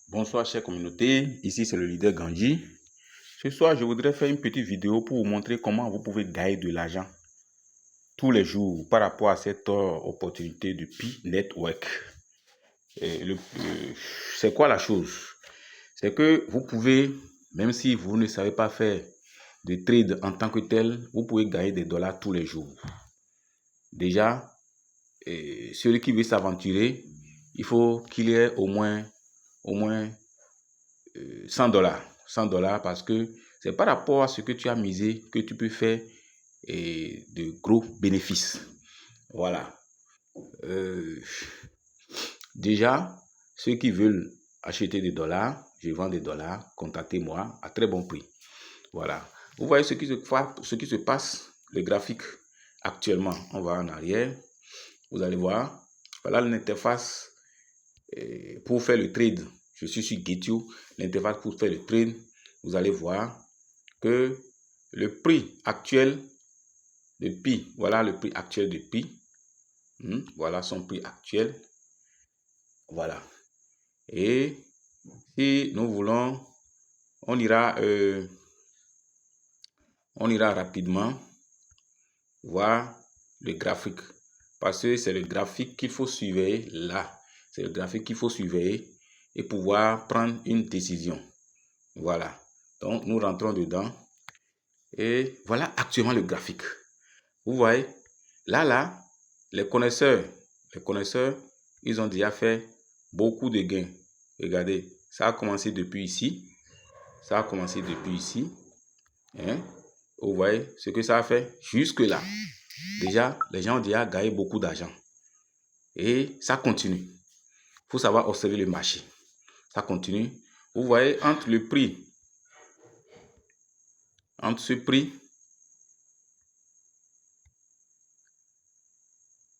Bonsoir chère communauté, ici c'est le leader Ganji. Ce soir je voudrais faire une petite vidéo pour vous montrer comment vous pouvez gagner de l'argent tous les jours par rapport à cette opportunité de Pi Network. C'est quoi la chose? C'est que vous pouvez, même si vous ne savez pas faire de trade en tant que tel, vous pouvez gagner des dollars tous les jours. Déjà, celui qui veut s'aventurer, il faut qu'il ait au moins 100 dollars. 100 dollars parce que c'est par rapport à ce que tu as misé que tu peux faire de gros bénéfices. Voilà. Déjà, ceux qui veulent acheter des dollars, je vends des dollars, contactez-moi à très bon prix. Voilà. Vous voyez ce qui se passe, le graphique actuellement. On va en arrière. Vous allez voir. Voilà l'interface pour faire le trade. Je suis sur Getio, l'interface pour faire le trade. Vous allez voir que le prix actuel de Pi, voilà le prix actuel de Pi. Voilà son prix actuel. Voilà. Et si nous voulons, on ira rapidement voir le graphique. Parce que c'est le graphique qu'il faut surveiller là. C'est le graphique qu'il faut surveiller et pouvoir prendre une décision. Voilà. Donc, nous rentrons dedans. Et voilà actuellement le graphique. Vous voyez, là, les connaisseurs, ils ont déjà fait beaucoup de gains. Regardez, ça a commencé depuis ici. Ça a commencé depuis ici. Hein? Vous voyez ce que ça a fait jusque là. Déjà, les gens ont déjà gagné beaucoup d'argent. Et ça continue. Il faut savoir observer le marché. Ça continue. Vous voyez, entre ce prix,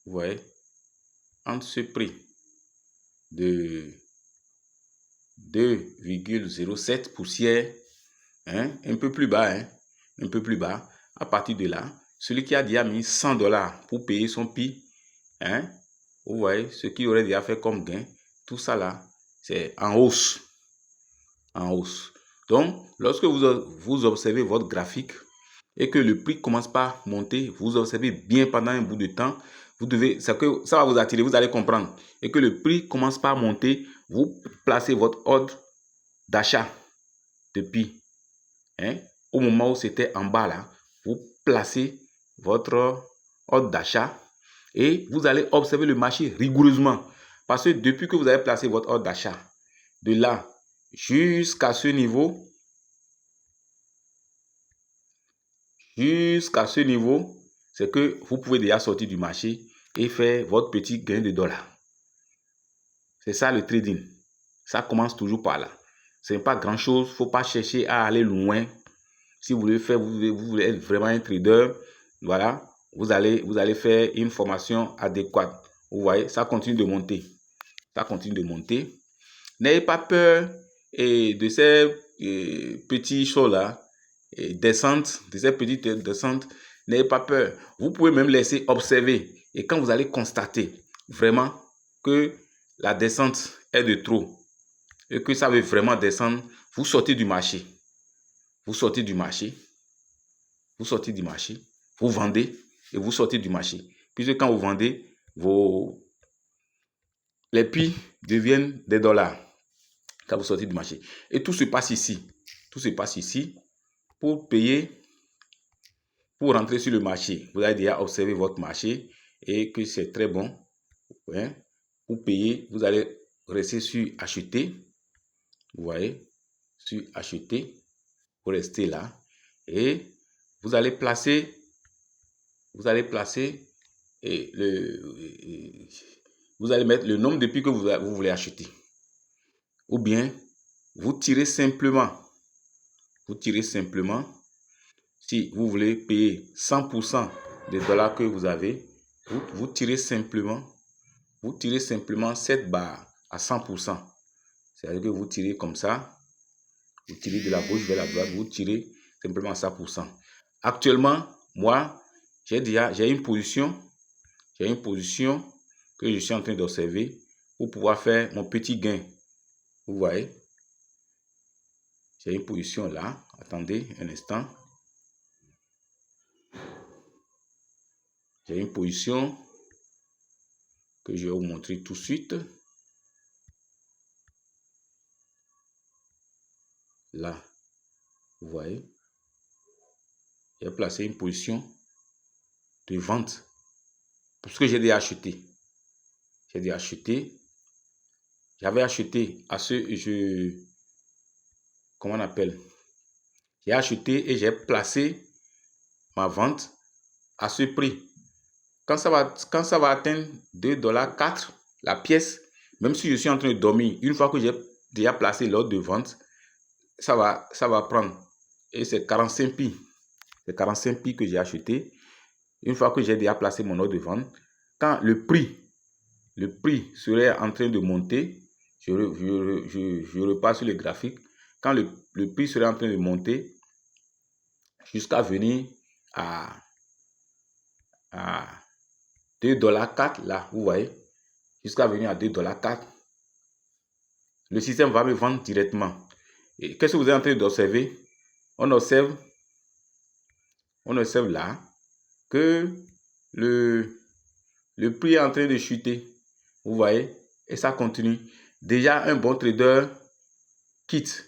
vous voyez, entre ce prix de 2,07 poussières, un peu plus bas, un peu plus bas. À partir de là, celui qui a déjà mis 100 dollars pour payer son Pi, vous voyez, ce qu'il aurait déjà fait comme gain, tout ça là, c'est en hausse. En hausse. Donc, lorsque vous observez votre graphique et que le prix commence par monter, vous observez bien pendant un bout de temps, ça va vous attirer, vous allez comprendre. Et que le prix commence par monter, vous placez votre ordre d'achat de Pi. Au moment où c'était en bas là, vous placez votre ordre d'achat et vous allez observer le marché rigoureusement. Parce que depuis que vous avez placé votre ordre d'achat, de là jusqu'à ce niveau, c'est que vous pouvez déjà sortir du marché et faire votre petit gain de dollars. C'est ça le trading. Ça commence toujours par là. Ce n'est pas grand chose. Il ne faut pas chercher à aller loin. Si vous voulez faire, vous voulez être vraiment un trader, voilà, vous allez faire une formation adéquate. Vous voyez, ça continue de monter. Ça continue de monter. N'ayez pas peur de ces petits choses-là, de ces petites descentes. N'ayez pas peur. Vous pouvez même laisser observer. Et quand vous allez constater vraiment que la descente est de trop et que ça veut vraiment descendre, vous sortez du marché. Vous sortez du marché. Vous sortez du marché. Vous vendez et vous sortez du marché. Puisque quand vous vendez, les Pi deviennent des dollars. Quand vous sortez du marché. Et tout se passe ici. Tout se passe ici pour payer, pour rentrer sur le marché. Vous avez déjà observé votre marché et que c'est très bon. Pour payer, vous allez rester sur acheter. Vous voyez, sur acheter. Vous restez là. Et vous allez placer vous allez mettre le nombre de Pi que vous voulez acheter. Ou bien, vous tirez simplement. Si vous voulez payer 100% des dollars que vous avez, vous tirez simplement 7 barres à 100%. C'est-à-dire que vous tirez comme ça. Vous tirez de la gauche vers la droite. Vous tirez simplement à 100%. Actuellement, moi, j'ai une position que je suis en train d'observer pour pouvoir faire mon petit gain. Vous voyez, j'ai une position là. Attendez un instant. J'ai une position que je vais vous montrer tout de suite. Là, vous voyez, j'ai placé une position de vente pour ce que j'ai déjà acheté. J'ai déjà acheté. J'avais acheté à comment on appelle? J'ai acheté et j'ai placé ma vente à ce prix. Quand ça va atteindre $2,04 la pièce, même si je suis en train de dormir, une fois que j'ai déjà placé l'ordre de vente, ça va prendre. Et c'est 45 pi. C'est 45 pi que j'ai acheté. Une fois que j'ai déjà placé mon ordre de vente, quand le prix serait en train de monter, je repars sur le graphique. Quand le prix serait en train de monter jusqu'à venir à $2,04 là, vous voyez, jusqu'à venir à $2,04, le système va me vendre directement. Et qu'est-ce que vous êtes en train d'observer? On observe là que le prix est en train de chuter. Vous voyez? Et ça continue. Déjà, un bon trader quitte.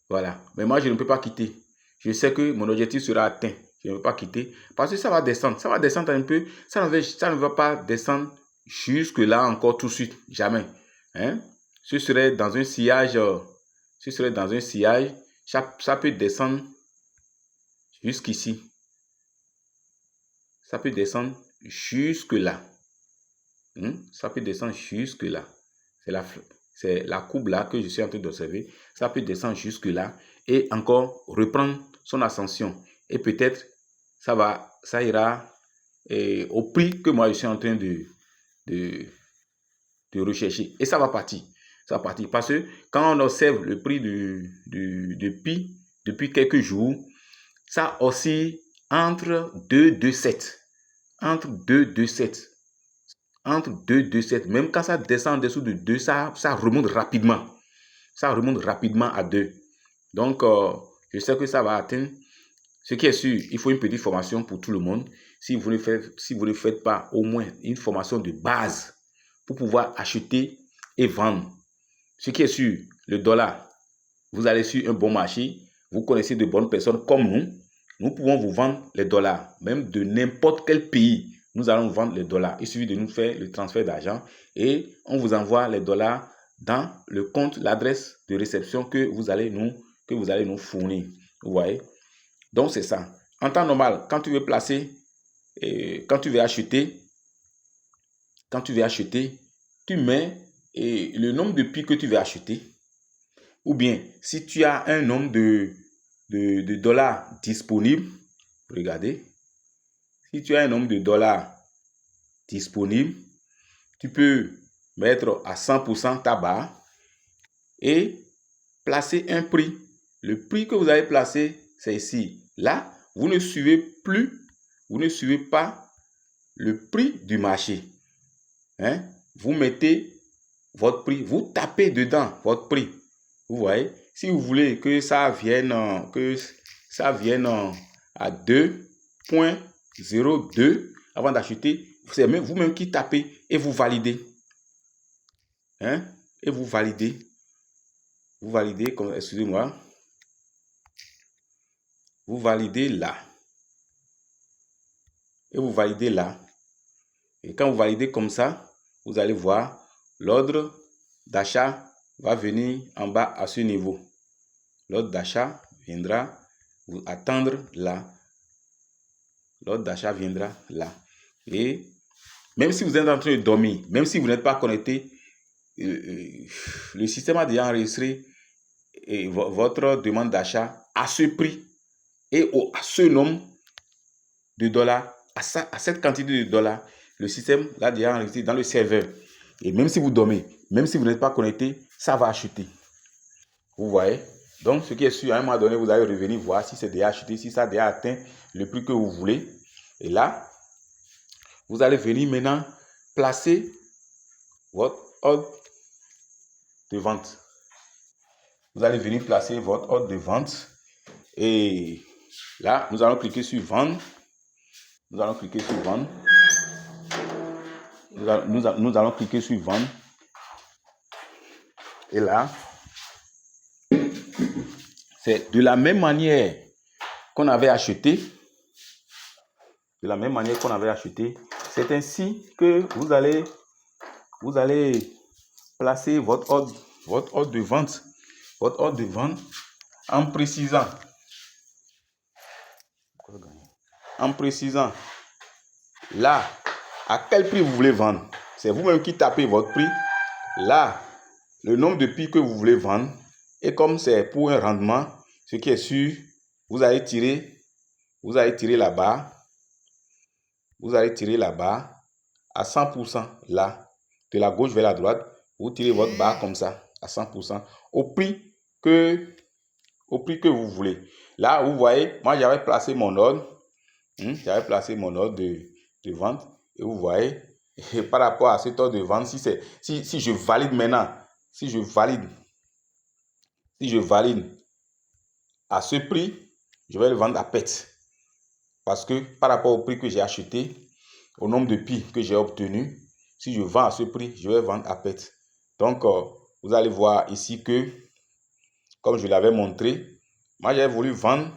Voilà. Mais moi, je ne peux pas quitter. Je sais que mon objectif sera atteint. Je ne peux pas quitter parce que ça va descendre. Ça va descendre un peu. Ça ne va pas descendre jusque là encore tout de suite. Jamais. Hein? Ce serait dans un sillage. Ça peut descendre jusqu'ici. Ça peut descendre jusque là. Ça peut descendre jusque là. C'est la courbe là que je suis en train d'observer. Ça peut descendre jusque là et encore reprendre son ascension. Et peut-être ça ira au prix que moi je suis en train de rechercher. Et ça va partir. Ça va partir. Parce que quand on observe le prix de Pi depuis quelques jours, ça oscille entre 2,27. Entre 2,27. Entre 2,27. Même quand ça descend en dessous de 2, ça remonte rapidement. Ça remonte rapidement à 2. Donc, je sais que ça va atteindre. Ce qui est sûr, il faut une petite formation pour tout le monde. Si vous ne faites pas au moins une formation de base pour pouvoir acheter et vendre. Ce qui est sûr, le dollar, vous allez sur un bon marché, vous connaissez de bonnes personnes comme nous. Nous pouvons vous vendre les dollars, même de n'importe quel pays. Nous allons vendre les dollars. Il suffit de nous faire le transfert d'argent et on vous envoie les dollars dans le compte, l'adresse de réception que vous allez nous fournir. Vous voyez? Donc, c'est ça. En temps normal, quand tu veux placer, quand tu veux acheter, tu mets le nombre de pi que tu veux acheter. Ou bien, si tu as un nombre de dollars disponibles, regardez, si tu as un nombre de dollars disponibles, tu peux mettre à 100% ta barre et placer un prix. Le prix que vous avez placé, c'est ici. Là, vous ne suivez pas le prix du marché. Vous mettez votre prix, vous tapez dedans votre prix. Vous voyez, si vous voulez que ça vienne à 2,02 avant d'acheter, c'est vous-même qui tapez et vous validez. Et vous validez. Vous validez, excusez-moi. Vous validez là. Et vous validez là. Et quand vous validez comme ça, vous allez voir l'ordre d'achat va venir en bas à ce niveau. L'ordre d'achat viendra vous attendre là. L'ordre d'achat viendra là. Et même si vous êtes en train de dormir, même si vous n'êtes pas connecté, le système a déjà enregistré votre demande d'achat à ce prix et à ce nombre de dollars, à cette quantité de dollars. Le système l'a déjà enregistré dans le serveur. Et même si vous dormez, même si vous n'êtes pas connecté, ça va acheter. Vous voyez? Donc, ce qui est sûr, à un moment donné, vous allez revenir voir si c'est déjà acheté, si ça a déjà atteint le prix que vous voulez. Et là, vous allez venir maintenant placer votre ordre de vente. vous allez venir placer votre ordre de vente. Et là, nous allons cliquer sur vendre. Nous allons cliquer sur vendre. Nous allons cliquer sur vendre. Et là, c'est de la même manière qu'on avait acheté. De la même manière qu'on avait acheté. C'est ainsi que vous allez placer votre ordre de vente. Votre ordre de vente en précisant. En précisant là, à quel prix vous voulez vendre. C'est vous-même qui tapez votre prix. Là, le nombre de pieds que vous voulez vendre. Et comme c'est pour un rendement, ce qui est sûr, vous allez tirer la barre. Vous allez tirer la barre à 100% là, de la gauche vers la droite. Vous tirez votre barre comme ça, à 100%, au prix que vous voulez. Là, vous voyez, moi j'avais placé mon ordre. J'avais placé mon ordre de vente. Et vous voyez, et par rapport à cet ordre de vente, si je valide maintenant, si je valide à ce prix, je vais le vendre à perte. Parce que par rapport au prix que j'ai acheté, au nombre de pieds que j'ai obtenu, si je vends à ce prix, je vais vendre à perte. Donc, vous allez voir ici que, comme je l'avais montré, moi j'ai voulu vendre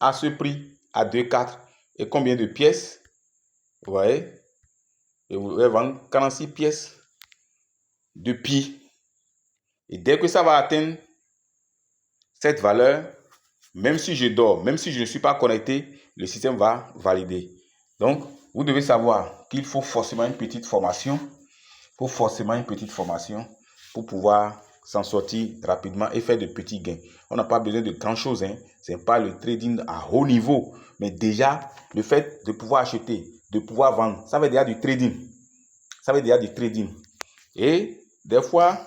à ce prix, à 2,4. Et combien de pièces? Vous voyez? Je voulais vendre 46 pièces de pieds. Et dès que ça va atteindre cette valeur, même si je dors, même si je ne suis pas connecté, le système va valider. Donc, vous devez savoir qu'il faut forcément une petite formation. Pour pouvoir s'en sortir rapidement et faire de petits gains. On n'a pas besoin de grand chose. Ce n'est pas le trading à haut niveau. Mais déjà, le fait de pouvoir acheter, de pouvoir vendre, ça veut dire du trading. Et des fois,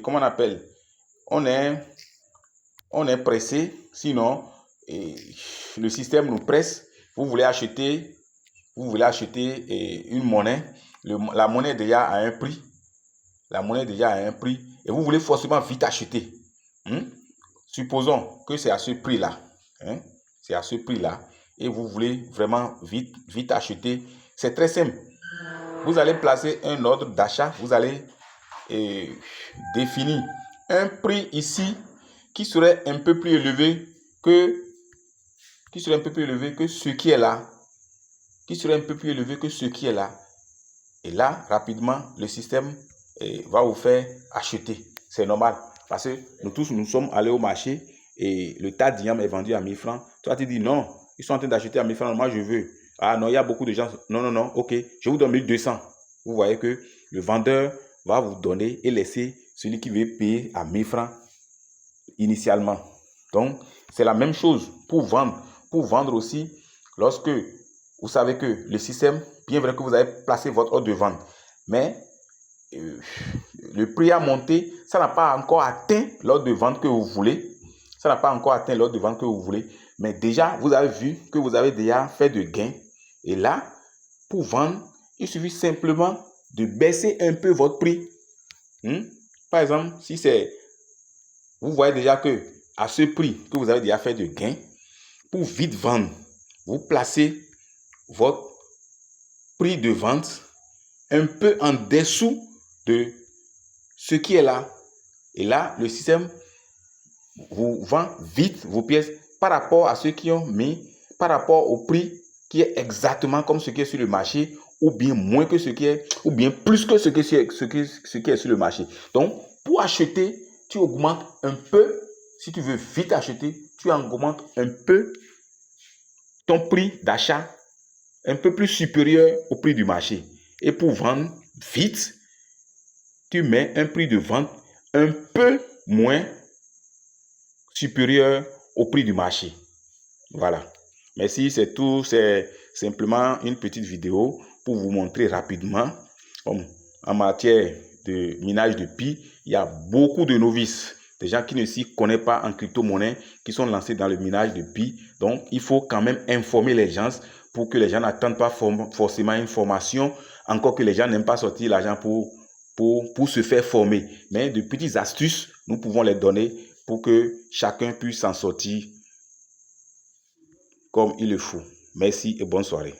comment on appelle? On est pressé. Sinon, le système nous presse. Vous voulez acheter une monnaie. La monnaie est déjà à un prix. Et vous voulez forcément vite acheter. Supposons que c'est à ce prix-là. C'est à ce prix-là. Et vous voulez vraiment vite acheter. C'est très simple. Vous allez placer un ordre d'achat. Vous allez définir un prix ici qui serait un peu plus élevé que ce qui est là. Et là, rapidement, le système va vous faire acheter. C'est normal. Parce que nous tous, nous sommes allés au marché et le tas d'IAM est vendu à 1000 francs. Toi, tu dis non, ils sont en train d'acheter à 1000 francs. Moi, je veux. Ah non, il y a beaucoup de gens. Non, ok, je vous donne 1200. Vous voyez que le vendeur va vous donner et laisser celui qui veut payer à 1000 francs initialement. Donc, c'est la même chose pour vendre. Pour vendre aussi, lorsque vous savez que le système, bien vrai que vous avez placé votre ordre de vente, mais le prix a monté, ça n'a pas encore atteint l'ordre de vente que vous voulez. Mais déjà, vous avez vu que vous avez déjà fait de gains. Et là, pour vendre, il suffit simplement de baisser un peu votre prix. Par exemple, si c'est... Vous voyez déjà que à ce prix que vous avez déjà fait de gains, pour vite vendre, vous placez votre prix de vente un peu en dessous de ce qui est là. Et là, le système vous vend vite vos pièces par rapport à ceux qui ont mis, par rapport au prix qui est exactement comme ce qui est sur le marché, ou bien moins que ce qui est, ou bien plus que ce qui est sur le marché. Donc, pour acheter, tu augmentes un peu. Si tu veux vite acheter, tu augmentes un peu ton prix d'achat, un peu plus supérieur au prix du marché. Et pour vendre vite, tu mets un prix de vente un peu moins supérieur au prix du marché. Voilà. Merci, c'est tout. C'est simplement une petite vidéo pour vous montrer rapidement. En matière de minage de pi, il y a beaucoup de novices, des gens qui ne s'y connaissent pas en crypto-monnaie, qui sont lancés dans le minage de pi. Donc, il faut quand même informer les gens pour que les gens n'attendent pas forcément une formation, encore que les gens n'aiment pas sortir l'argent pour pour se faire former. Mais de petites astuces, nous pouvons les donner pour que chacun puisse s'en sortir comme il le faut. Merci et bonne soirée.